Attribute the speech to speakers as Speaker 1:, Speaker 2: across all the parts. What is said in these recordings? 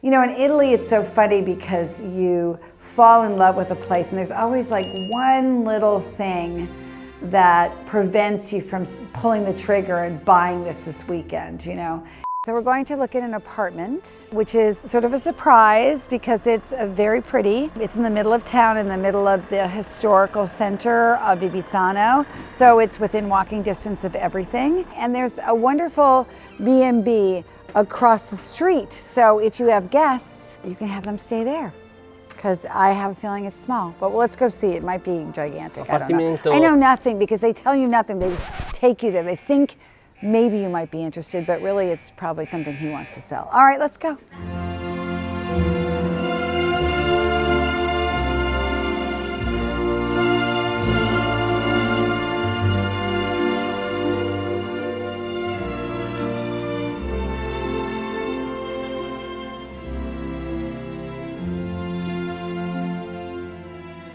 Speaker 1: You know, in Italy, it's so funny because you fall in love with a place and there's always like one little thing that prevents you from pulling the trigger and buying this weekend, you know. So we're going to look at an apartment, which is sort of a surprise because it's very pretty. It's in the middle of town, in the middle of the historical center of Fivizzano. So it's within walking distance of everything. And there's a wonderful B&B across the street. So if you have guests, you can have them stay there. Because I have a feeling it's small, but let's go see. It might be gigantic. I don't know. I know nothing because they tell you nothing. They just take you there. They think maybe you might be interested, but really it's probably something he wants to sell. All right, let's go.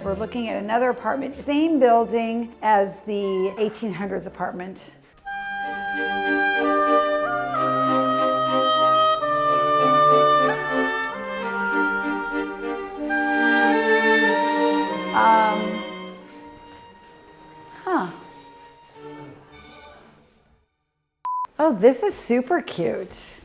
Speaker 1: We're looking at another apartment, same building as the 1800s apartment. Oh, this is super cute.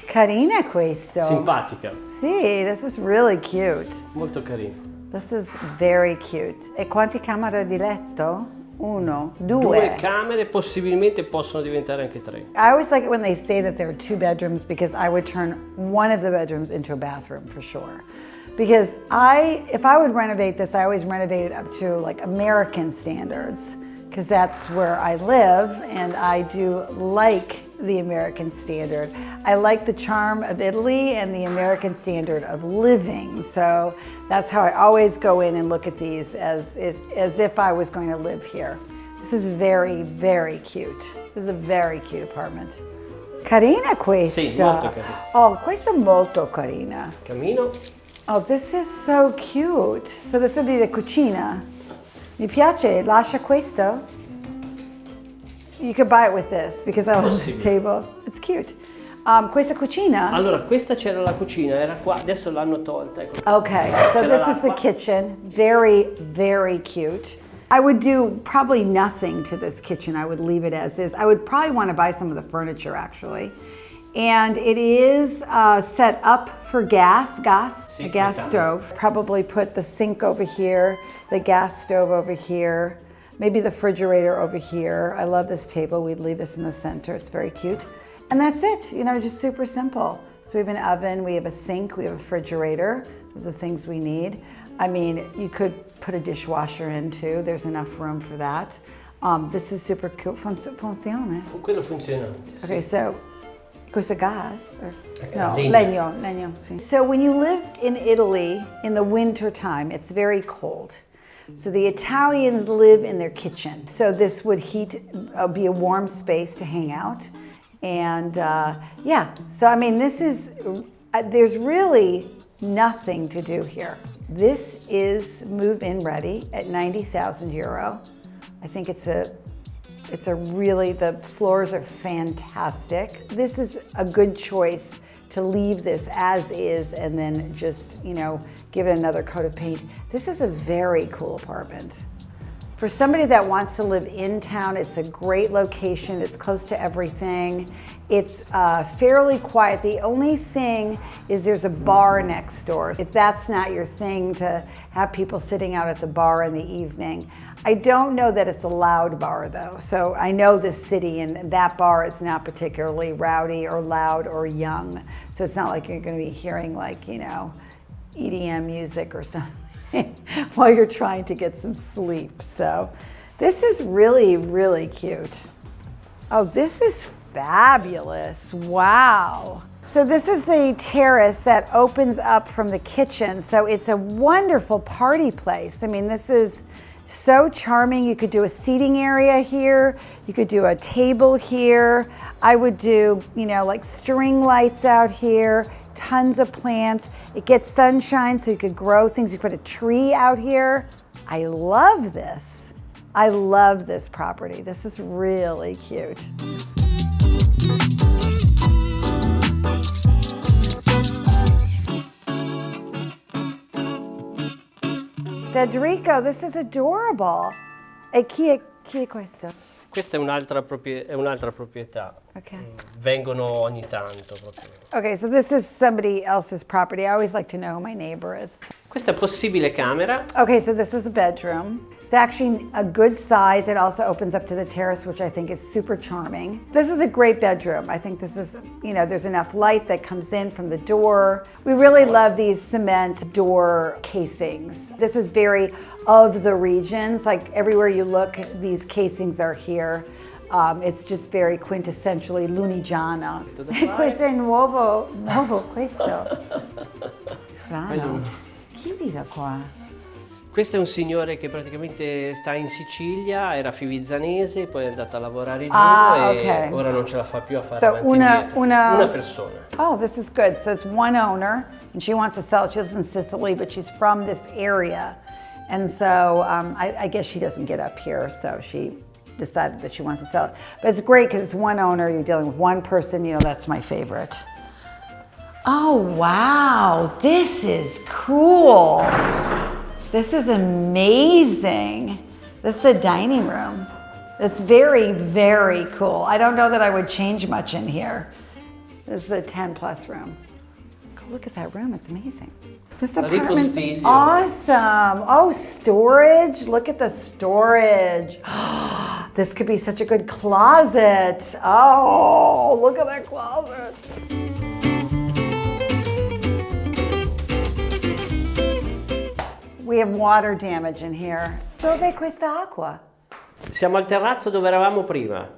Speaker 1: Carina questo.
Speaker 2: Simpatica.
Speaker 1: Sì, this is really cute.
Speaker 2: Molto carino.
Speaker 1: This is very cute. E quante camere di letto? Uno, due.
Speaker 2: Due camere, possibilmente possono diventare anche tre.
Speaker 1: I always like it when they say that there are two bedrooms because I would turn one of the bedrooms into a bathroom for sure. Because if I would renovate this, I always renovate it up to like American standards because that's where I live and I do like the American standard. I like the charm of Italy and the American standard of living. So that's how I always go in and look at these as if I was going to live here. This is very, very cute. This is a very cute apartment. Carina questa.
Speaker 2: Sì, molto carina.
Speaker 1: Oh, questa è molto carina.
Speaker 2: Camino.
Speaker 1: Oh, this is so cute. So this would be the cucina. Mi piace, lascia questo. You could buy it with this because I love this table. It's cute. Questa cucina.
Speaker 2: Allora, questa c'era la cucina, era qua, adesso l'hanno tolta. Ecco.
Speaker 1: Okay, so this is the kitchen. Very, very cute. I would do probably nothing to this kitchen. I would leave it as is. I would probably want to buy some of the furniture actually. And it is set up for gas, a gas stove. Probably put the sink over here, the gas stove over here, maybe the refrigerator over here. I love this table. We'd leave this in the center. It's very cute. And that's it, you know, just super simple. So we have an oven, we have a sink, we have a refrigerator. Those are the things we need. I mean, you could put a dishwasher in too. There's enough room for that. This is super cool. Funziona?
Speaker 2: Quello funzionante.
Speaker 1: Okay, so questo gas? Or, no,
Speaker 2: legno.
Speaker 1: Legno, sì. So when you live in Italy in the winter time, it's very cold. So the Italians live in their kitchen. So this would be a warm space to hang out. And yeah, so I mean, there's really nothing to do here. This is move-in ready at 90,000 euro. I think the floors are fantastic. This is a good choice to leave this as is and then just, you know, give it another coat of paint. This is a very cool apartment. For somebody that wants to live in town, it's a great location. It's close to everything. It's fairly quiet. The only thing is there's a bar next door. If that's not your thing to have people sitting out at the bar in the evening. I don't know that it's a loud bar though. So I know this city and that bar is not particularly rowdy or loud or young. So it's not like you're gonna be hearing like, you know, EDM music or something while you're trying to get some sleep. So this is really, really cute. Oh, this is fabulous. Wow. So this is the terrace that opens up from the kitchen. So it's a wonderful party place. I mean, this is so charming. You could do a seating area here. You could do a table here. I would do, you know, like string lights out here, tons of plants. It gets sunshine so you could grow things. You put a tree out here. I love this. I love this property. This is really cute. Federico, this is adorable. E chi è questo?
Speaker 2: Questa è un'altra proprietà.
Speaker 1: Okay.
Speaker 2: Vengono ogni tanto proprio.
Speaker 1: Okay, so this is somebody else's property. I always like to know who my neighbor is.
Speaker 2: Questa è possibile camera.
Speaker 1: Okay, so this is a bedroom. It's actually a good size. It also opens up to the terrace, which I think is super charming. This is a great bedroom. I think this is, you know, there's enough light that comes in from the door. We really love these cement door casings. This is very of the regions. Like everywhere you look, these casings are here. It's just very quintessentially lunigiana. Questo è nuovo questo. Strano. Chi vive qua?
Speaker 2: Questo è un signore che praticamente sta in Sicilia, era fivizzanese, poi è andato a lavorare giù e ora non ce la fa più a fare avanti e indietro. Una persona.
Speaker 1: Oh, this is good. So it's one owner and she wants to sell it. She lives in Sicily, but she's from this area. And so I guess she doesn't get up here, so she decided that she wants to sell it. But it's great because it's one owner, you're dealing with one person, you know, that's my favorite. Oh, wow, this is cool. This is amazing. This is the dining room. It's very, very cool. I don't know that I would change much in here. This is a 10+ room. Go look at that room, it's amazing. This apartment's awesome. Oh, storage, look at the storage. This could be such a good closet. Oh, look at that closet. We have water damage in here. Dov'è questa acqua?
Speaker 2: Siamo al terrazzo dove eravamo prima.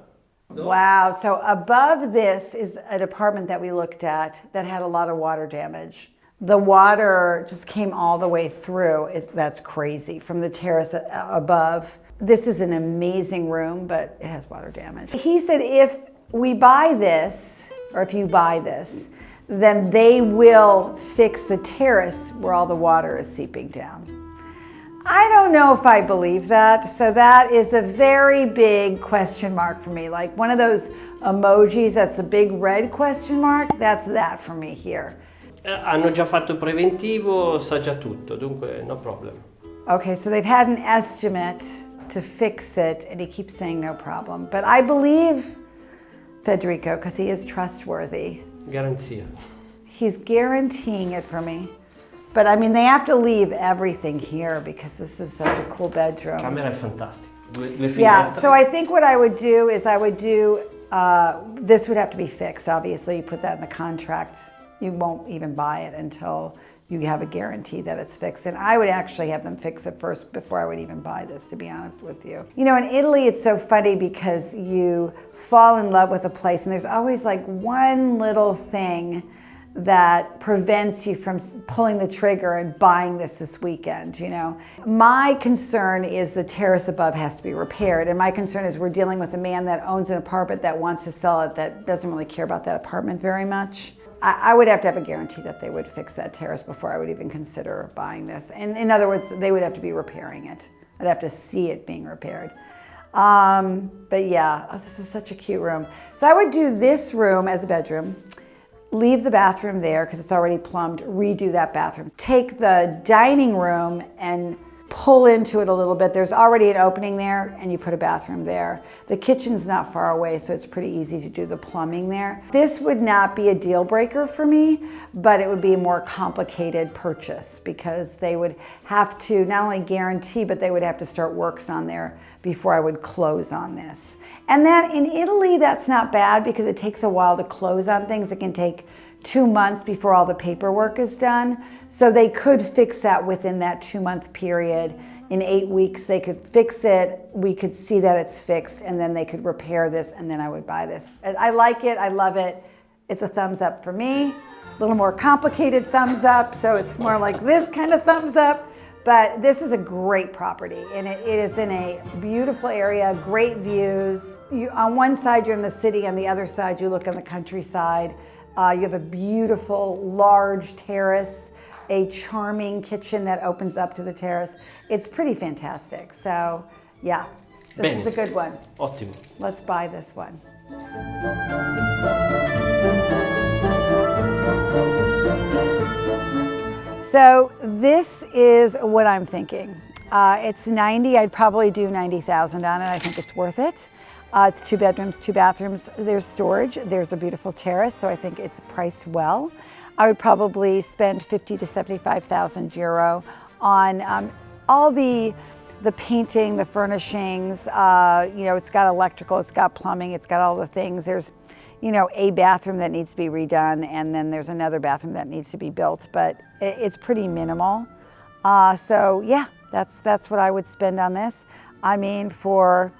Speaker 1: Wow, so above this is an apartment that we looked at that had a lot of water damage. The water just came all the way through. That's crazy. From the terrace above. This is an amazing room, but it has water damage. He said if we buy this, or if you buy this, then they will fix the terrace where all the water is seeping down. I don't know if I believe that. So that is a very big question mark for me. Like one of those emojis that's a big red question mark, that's that for me here.
Speaker 2: Hanno già fatto il preventivo, sa già tutto, dunque no problem.
Speaker 1: Okay, so they've had an estimate to fix it and he keeps saying no problem. But I believe Federico because he is trustworthy.
Speaker 2: Garanzia.
Speaker 1: He's guaranteeing it for me. But I mean, they have to leave everything here because this is such a cool bedroom.
Speaker 2: Camera è fantastica. Due finestre.
Speaker 1: Yeah, so I think what I would do is this would have to be fixed, obviously. You put that in the contract. You won't even buy it until you have a guarantee that it's fixed. And I would actually have them fix it first before I would even buy this, to be honest with you. You know, in Italy, it's so funny because you fall in love with a place and there's always like one little thing that prevents you from pulling the trigger and buying this weekend, you know. My concern is the terrace above has to be repaired, and my concern is we're dealing with a man that owns an apartment that wants to sell it that doesn't really care about that apartment very much. I would have to have a guarantee that they would fix that terrace before I would even consider buying this. And in other words, they would have to be repairing it. I'd have to see it being repaired. But yeah, oh, this is such a cute room. So I would do this room as a bedroom, leave the bathroom there because it's already plumbed, redo that bathroom. Take the dining room and pull into it a little bit. There's already an opening there and you put a bathroom there. The kitchen's not far away, so it's pretty easy to do the plumbing there. This would not be a deal breaker for me, but it would be a more complicated purchase because they would have to not only guarantee, but they would have to start works on there before I would close on this. And then in Italy, that's not bad because it takes a while to close on things. It can take 2 months before all the paperwork is done. So they could fix that within that 2-month period. In 8 weeks, they could fix it. We could see that it's fixed and then they could repair this and then I would buy this. I like it, I love it. It's a thumbs up for me. A little more complicated thumbs up. So it's more like this kind of thumbs up. But this is a great property and it is in a beautiful area, great views. On one side, you're in the city, on the other side, you look on the countryside. You have a beautiful, large terrace, a charming kitchen that opens up to the terrace. It's pretty fantastic. So, yeah, this is a good one.
Speaker 2: Ottimo.
Speaker 1: Let's buy this one. So, this is what I'm thinking. It's 90. I'd probably do 90,000 on it. I think it's worth it. It's 2 bedrooms, 2 bathrooms. There's storage. There's a beautiful terrace, so I think it's priced well. I would probably spend 50 to 75,000 euro on all the painting, the furnishings. You know, it's got electrical, it's got plumbing, it's got all the things. There's, you know, a bathroom that needs to be redone, and then there's another bathroom that needs to be built, but it's pretty minimal. So yeah, that's what I would spend on this. I mean, for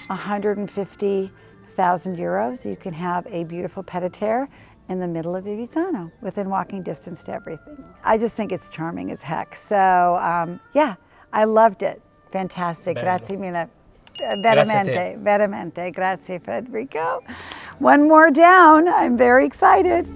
Speaker 1: 150,000 euros, you can have a beautiful pied-à-terre in the middle of Fivizzano, within walking distance to everything. I just think it's charming as heck. So yeah, I loved it. Fantastic.
Speaker 2: Bello.
Speaker 1: Grazie mille. Veramente, veramente. Grazie, Federico. One more down. I'm very excited.